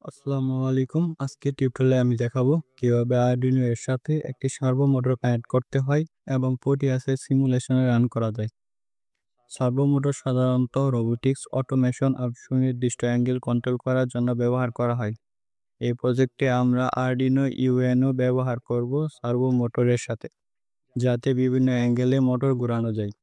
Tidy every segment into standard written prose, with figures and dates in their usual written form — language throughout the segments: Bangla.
আসসালামু আলাইকুম। আজকে টিউটোরিয়ালে আমি দেখাবো কিভাবে আরডুইনো এর সাথে একটি সার্ভো মোটর কানেক্ট করতে হয় এবং প্রোটিয়াসের সিমুলেশনে রান করা যায়। সার্ভো মোটর সাধারণত রোবোটিক্স, অটোমেশন আর সুনির্দিষ্ট অ্যাঙ্গেল কন্ট্রোল করার জন্য ব্যবহার করা হয়। এই প্রজেক্টে আমরা আরডুইনো ইউএনও ব্যবহার করব সার্ভো মোটরের সাথে, যাতে বিভিন্ন অ্যাঙ্গেলে মোটর ঘোরানো যায়।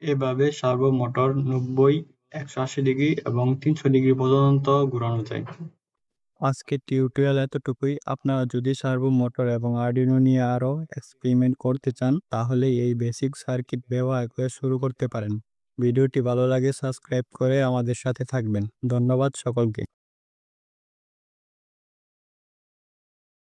এভাবে সার্ভো মোটর 90, 180 ডিগ্রি এবং 300 ডিগ্রি পর্যন্ত ঘোরানো যায়। আজকের টিউটোরিয়াল এতটুকুই। আপনারা যদি সার্ভো মোটর এবং আরডুইনো নিয়ে আরও এক্সপেরিমেন্ট করতে চান, তাহলে এই বেসিক সার্কিট ব্যবহার করে শুরু করতে পারেন। ভিডিওটি ভালো লাগে সাবস্ক্রাইব করে আমাদের সাথে থাকবেন। ধন্যবাদ সকলকে।